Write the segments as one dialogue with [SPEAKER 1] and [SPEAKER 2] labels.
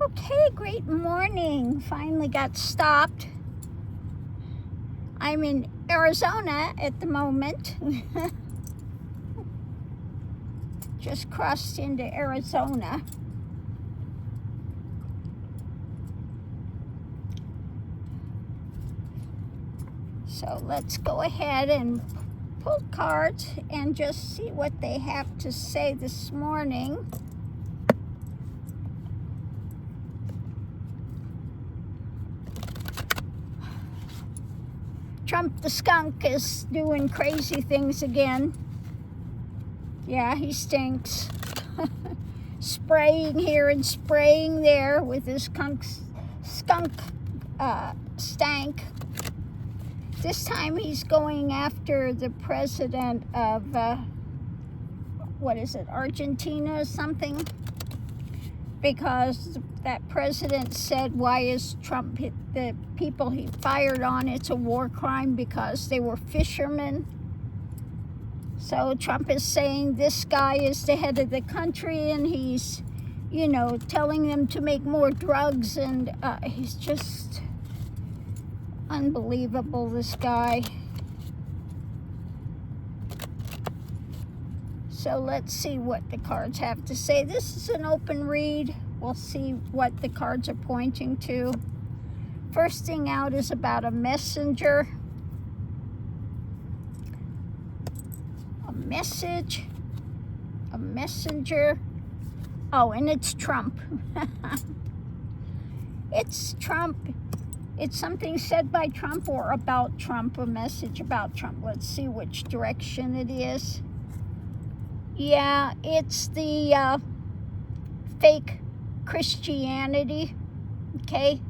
[SPEAKER 1] Okay, great morning. Finally got stopped. I'm in Arizona at the moment. Just crossed into Arizona. So let's go ahead and pull cards and just see what they have to say this morning. Trump the skunk is doing crazy things again. Yeah, he stinks. Spraying here and spraying there with his skunk stank. This time he's going after the president of, Argentina or something? Because that president said, why is Trump hit the people he fired on? It's a war crime because they were fishermen. So Trump is saying this guy is the head of the country and he's, telling them to make more drugs, and he's just unbelievable, this guy. So let's see what the cards have to say. This is an open read. We'll see what the cards are pointing to. First thing out is about a messenger. A message. A messenger. Oh, and it's Trump. It's Trump. It's something said by Trump or about Trump, a message about Trump. Let's see which direction it is. Yeah, it's the fake Christianity, okay?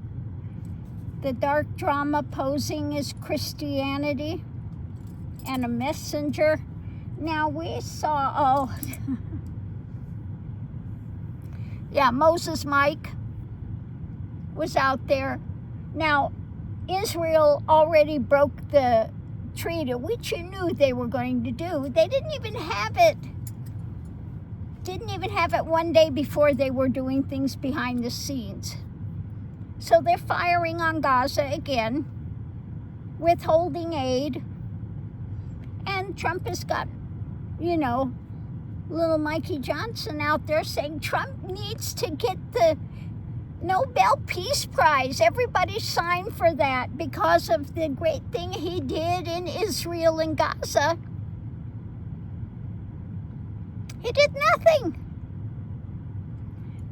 [SPEAKER 1] The dark drama posing as Christianity and a messenger. Now we saw, yeah, Moses Mike was out there. Now, Israel already broke the treaty, which you knew they were going to do. They didn't even have it. Didn't even have it one day before they were doing things behind the scenes. So they're firing on Gaza again, withholding aid. And Trump has got, little Mikey Johnson out there saying Trump needs to get the Nobel Peace Prize. Everybody signed for that because of the great thing he did in Israel and Gaza. He did nothing.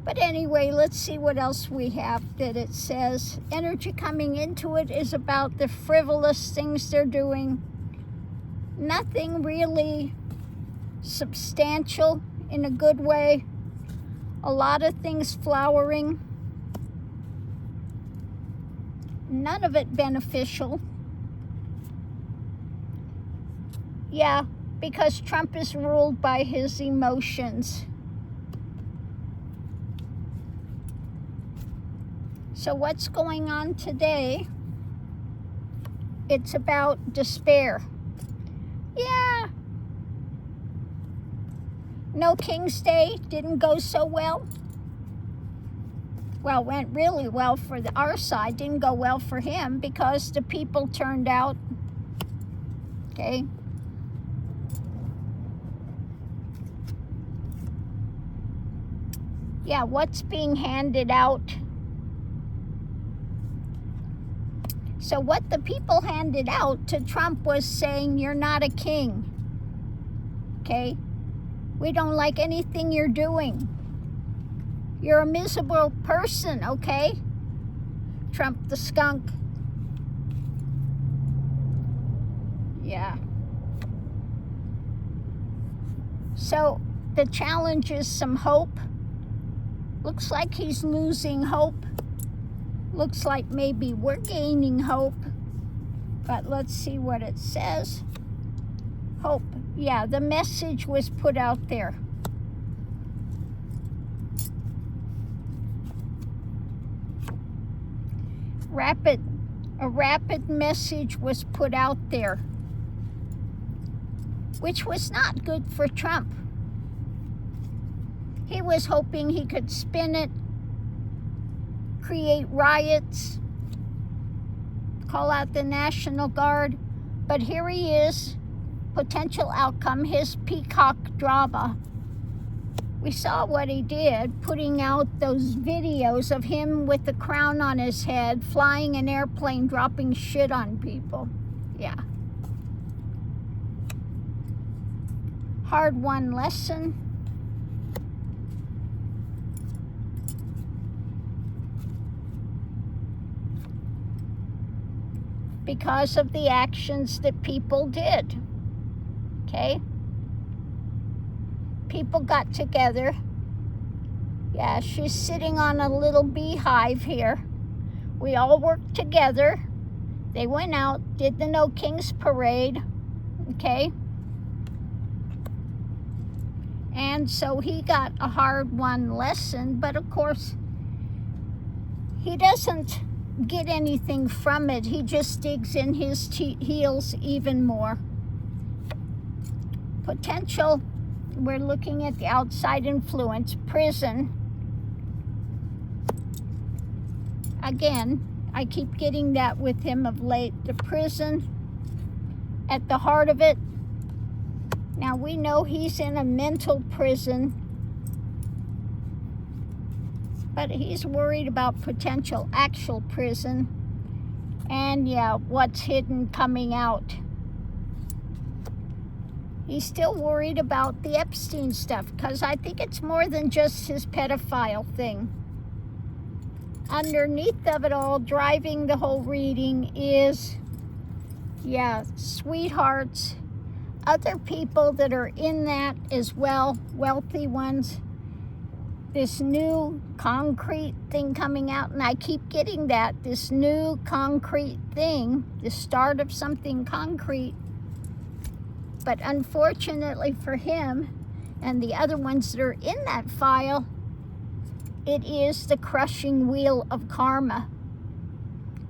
[SPEAKER 1] But anyway, let's see what else we have that it says. Energy coming into it is about the frivolous things they're doing. Nothing really substantial in a good way. A lot of things flowering. None of it beneficial. Yeah, because Trump is ruled by his emotions. So what's going on today? It's about despair. Yeah. No King's Day didn't go so well. Well, went really well for our side. Didn't go well for him because the people turned out. Okay. Yeah, what's being handed out? So what the people handed out to Trump was saying, you're not a king. Okay? We don't like anything you're doing. You're a miserable person, okay? Trump the skunk. Yeah. So the challenge is some hope. Looks like he's losing hope. Looks like maybe we're gaining hope. But let's see what it says. Hope. Yeah, the message was put out there. A rapid message was put out there, which was not good for Trump. He was hoping he could spin it create riots, call out the National Guard. But here he is, potential outcome, his peacock drama. We saw what he did, putting out those videos of him with the crown on his head, flying an airplane, dropping shit on people. Yeah. Hard-won lesson. Because of the actions that people did. Okay? People got together. Yeah, she's sitting on a little beehive here. We all worked together. They went out, did the No Kings parade. Okay? And so he got a hard-won lesson, but of course, he doesn't get anything from it. He just digs in his heels even more. Potential, we're looking at the outside influence, prison. Again, I keep getting that with him of late. The prison at the heart of it. Now we know he's in a mental prison, but he's worried about potential actual prison. And yeah, what's hidden coming out. He's still worried about the Epstein stuff, because I think it's more than just his pedophile thing. Underneath of it all, driving the whole reading is, yeah, sweethearts, other people that are in that as well, wealthy ones. This new concrete thing coming out, and I keep getting that, this new concrete thing, the start of something concrete. But unfortunately for him and the other ones that are in that file, it is the crushing wheel of karma.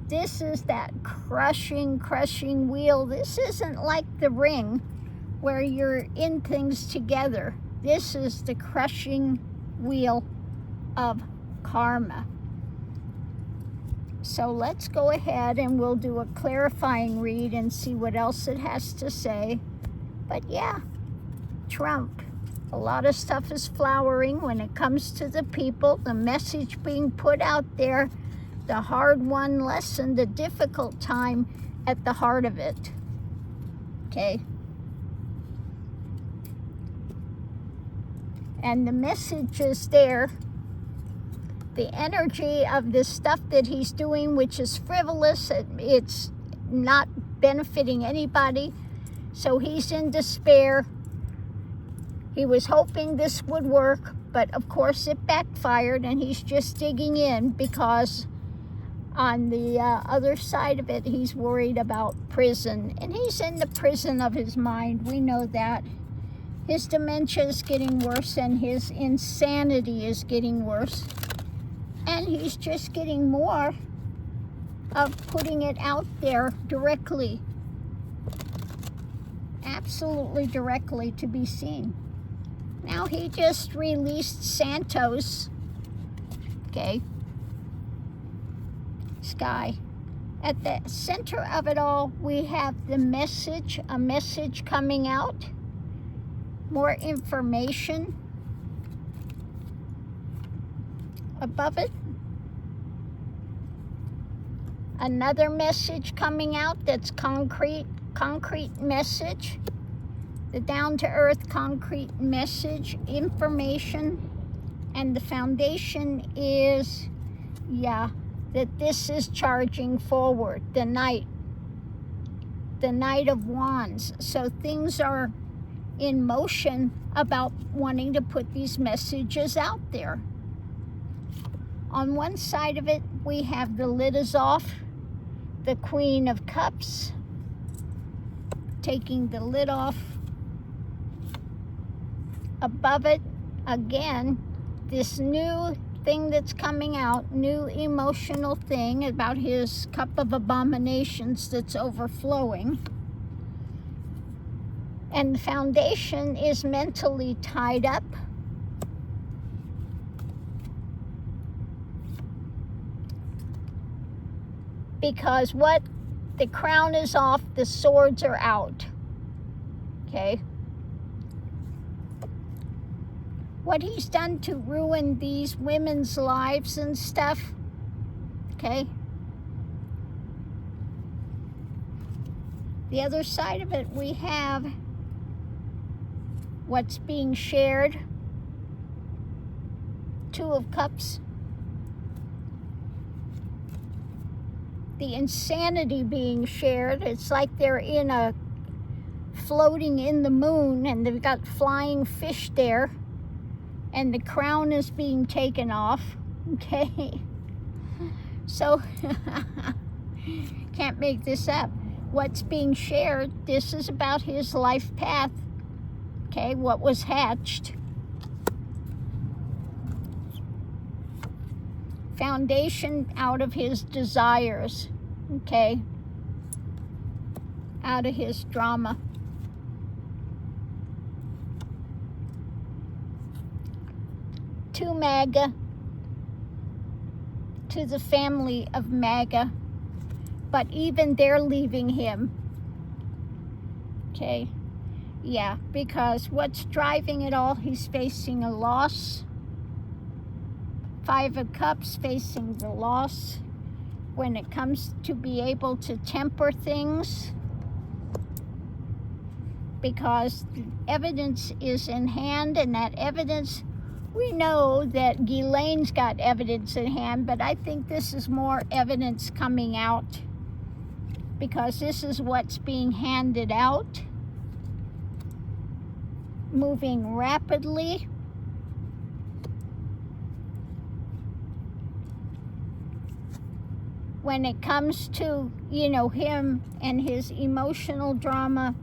[SPEAKER 1] This is that crushing wheel. This isn't like the Ring where you're in things together. This is the crushing wheel of karma. So let's go ahead and we'll do a clarifying read and see what else it has to say. But yeah, Trump, a lot of stuff is flowering when it comes to the people, the message being put out there, the hard-won lesson, the difficult time at the heart of it. Okay? And the message is there. The energy of the stuff that he's doing, which is frivolous, it's not benefiting anybody. So he's in despair. He was hoping this would work, but of course it backfired, and he's just digging in because on the other side of it, he's worried about prison. And he's in the prison of his mind. We know that. His dementia is getting worse, and his insanity is getting worse. And he's just getting more of putting it out there directly. Absolutely directly to be seen. Now he just released Santos. Okay. Sky. At the center of it all, we have the message, a message coming out. More information. Above it, another message coming out that's concrete message, the down-to-earth concrete message, information, and the foundation is, yeah, that this is charging forward, the Knight of Wands. So things are in motion about wanting to put these messages out there. On one side of it, we have the lid is off, the Queen of Cups, taking the lid off. Above it, again, this new thing that's coming out, new emotional thing about his cup of abominations that's overflowing. And the foundation is mentally tied up. Because what? The crown is off, the swords are out. Okay? What he's done to ruin these women's lives and stuff. Okay? The other side of it, we have what's being shared. Two of Cups. The insanity being shared. It's like they're floating in the moon, and they've got flying fish there, and the crown is being taken off. Okay, so can't make this up. What's being shared, this is about his life path. Okay, what was hatched. Foundation out of his desires, okay? Out of his drama. To MAGA, to the family of MAGA, but even they're leaving him, okay? Yeah, because what's driving it all, he's facing a loss. Five of Cups, facing the loss when it comes to be able to temper things, because the evidence is in hand, and that evidence, we know that Ghislaine's got evidence in hand, but I think this is more evidence coming out, because this is what's being handed out, moving rapidly. When it comes to, him and his emotional drama,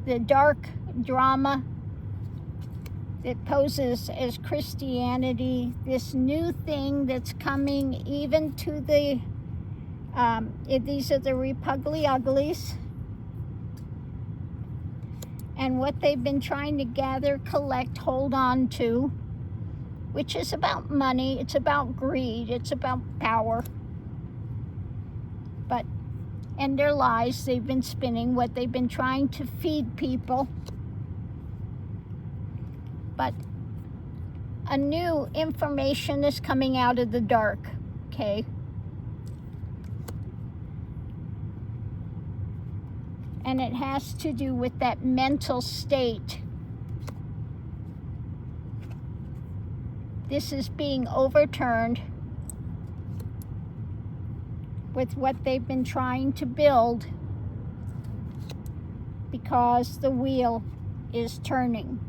[SPEAKER 1] the dark drama that poses as Christianity, this new thing that's coming even to the, these are the Repugly Uglies, and what they've been trying to gather, collect, hold on to, which is about money, it's about greed, it's about power. And their lies they've been spinning, what they've been trying to feed people. But a new information is coming out of the dark, okay? And it has to do with that mental state. This is being overturned with what they've been trying to build, because the wheel is turning.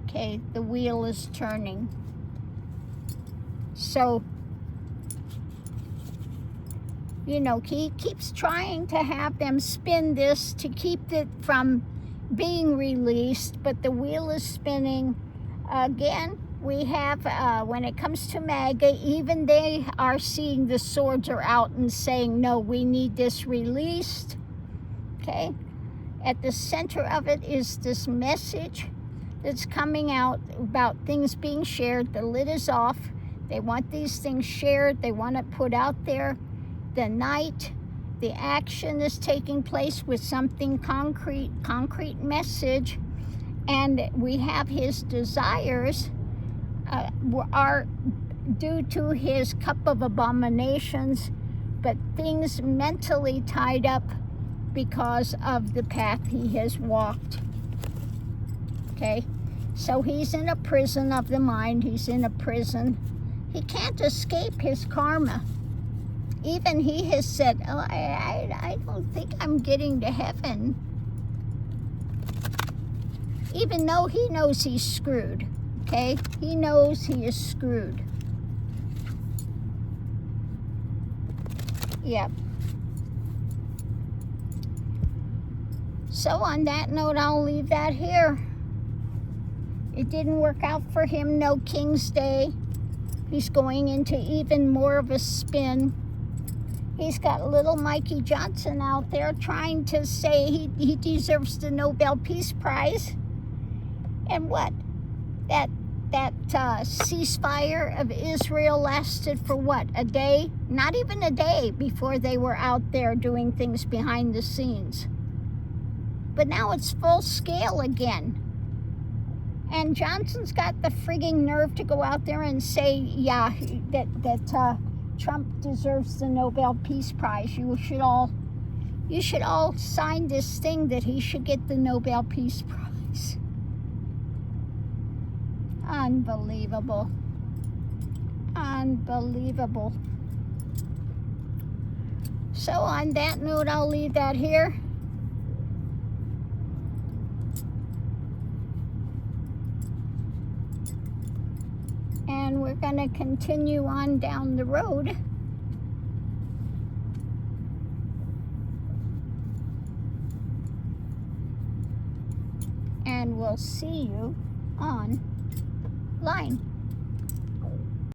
[SPEAKER 1] Okay, the wheel is turning. So, he keeps trying to have them spin this to keep it from being released, but the wheel is spinning. Again, we have, when it comes to MAGA, even they are seeing the swords are out and saying, no, we need this released, okay? At the center of it is this message that's coming out about things being shared. The lid is off. They want these things shared. They want it put out there. The night, the action is taking place with something concrete message. And we have his desires are due to his cup of abominations, but things mentally tied up because of the path he has walked. Okay, so he's in a prison of the mind. He's in a prison. He can't escape his karma. Even he has said, oh, I don't think I'm getting to heaven. Even though he knows he's screwed. Okay, he knows he is screwed. Yep. So on that note, I'll leave that here. It didn't work out for him, no King's Day. He's going into even more of a spin. He's got little Mikey Johnson out there trying to say he deserves the Nobel Peace Prize. And what? That ceasefire of Israel lasted for what, a day? Not even a day before they were out there doing things behind the scenes. But now it's full scale again. And Johnson's got the frigging nerve to go out there and say, yeah, that Trump deserves the Nobel Peace Prize. You should all sign this thing that he should get the Nobel Peace Prize. Unbelievable. Unbelievable. So on that note, I'll leave that here. And we're going to continue on down the road. And we'll see you online.